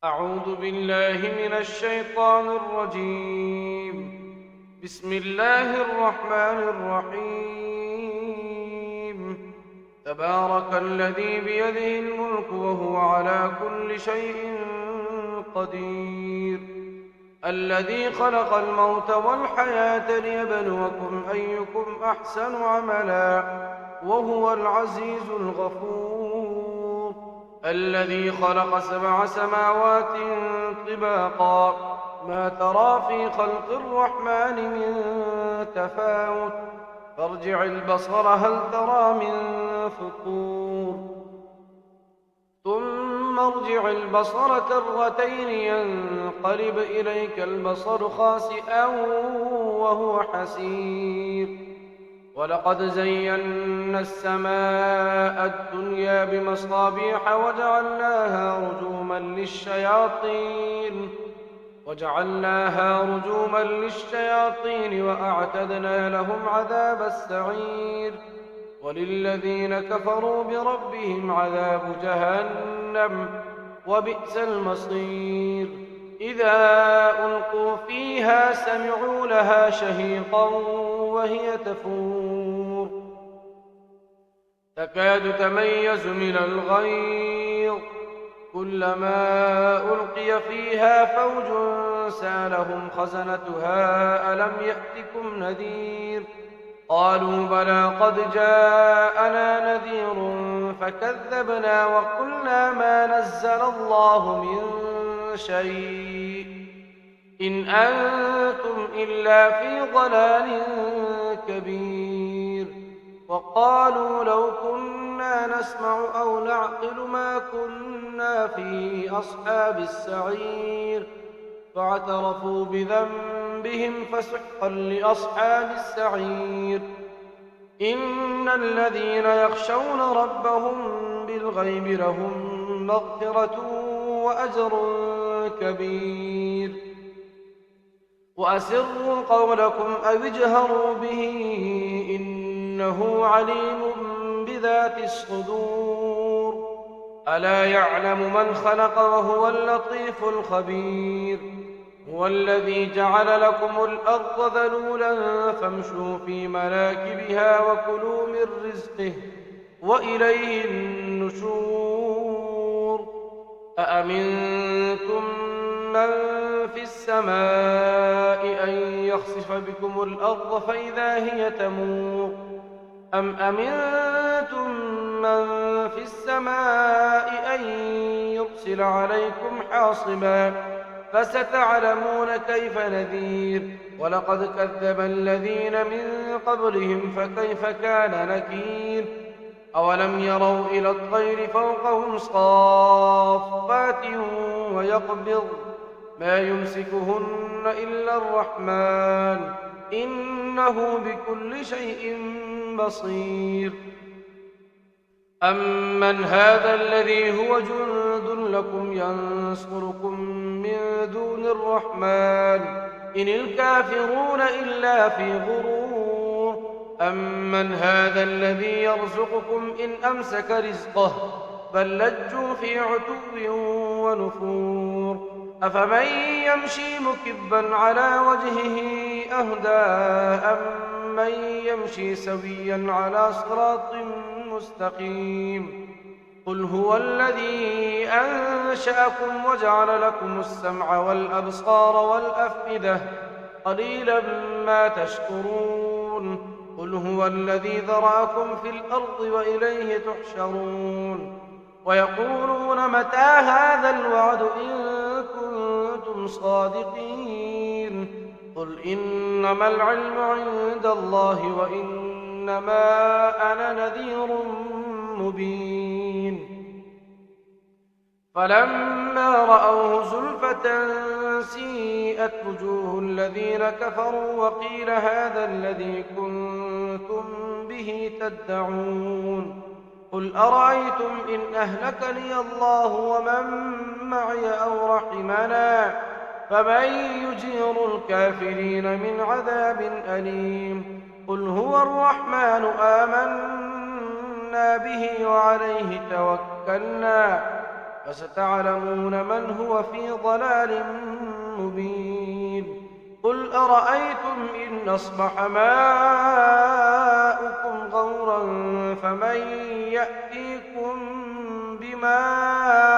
أعوذ بالله من الشيطان الرجيم. بسم الله الرحمن الرحيم. تبارك الذي بيده الملك وهو على كل شيء قدير، الذي خلق الموت والحياة ليبلوكم أيكم أحسن عملا وهو العزيز الغفور، الذي خلق 7 سماوات طباقا ما ترى في خلق الرحمن من تفاوت فارجع البصر هل ترى من فطور ثم ارجع البصر كرتين ينقلب إليك البصر خاسئا وهو حسير، ولقد زينا السماء الدنيا بمصابيح وجعلناها رجوما للشياطين وأعتدنا لهم عذاب السعير، وللذين كفروا بربهم عذاب جهنم وبئس المصير. إذا ألقوا فيها سمعوا لها شهيقا وهي تفور تكاد تميز من الغيظ، كلما ألقي فيها فوج سألهم خزنتها ألم يأتكم نذير، قالوا بلى قد جاءنا نذير فكذبنا وقلنا ما نزل الله من شيء إن أنتم إلا في ضلال كبير، وقالوا لو كنا نسمع أو نعقل ما كنا في أصحاب السعير، فاعترفوا بذنبهم فسحقا لأصحاب السعير. إن الذين يخشون ربهم بالغيب لهم مغفرة وأجر كبير، وأسروا قولكم أو اجهروا به إنه عليم بذات الصدور، ألا يعلم من خلق وهو اللطيف الخبير. هو الذي جعل لكم الأرض ذلولا فامشوا في مناكبها وكلوا من رزقه وإليه النشور. أأمنتم من في السماء أن يخسف بكم الأرض فإذا هي تمور، أم أمنتم من في السماء أن يرسل عليكم حاصبا، فستعلمون كيف نذير. ولقد كذب الذين من قبلهم فكيف كان نكير. أولم يروا إلى الطير فوقهم صافات ويقبض ما يمسكهن إلا الرحمن إنه بكل شيء بصير. أمن هذا الذي هو جند لكم ينصركم من دون الرحمن إن الكافرون إلا في غرور. أمن هذا الذي يرزقكم إن أمسك رزقه بل لجوا في عتو ونفور. أفمن يمشي مكبا على وجهه أهدى أمن يمشي سويا على صراط مستقيم. قل هو الذي أنشأكم وجعل لكم السمع والأبصار والأفئدة قليلا ما تشكرون. قل هو الذي ذرأكم في الأرض وإليه تحشرون. ويقولون متى هذا الوعد إن كنتم صادقين. قل إنما العلم عند الله وإنما أنا نذير مبين. فلما رأوه زلفة سيئت وجوه الذين كفروا وقيل هذا الذي كنتم به تدعون. قل أرأيتم إن أهلكني الله ومن معي أو رحمنا فمن يجير الكافرين من عذاب أليم. قل هو الرحمن آمنا به وعليه توكلنا فستعلمون من هو في ضلال مبين. قل أرأيتم إن أصبح ماؤكم غورا فمن يأتيكم بماء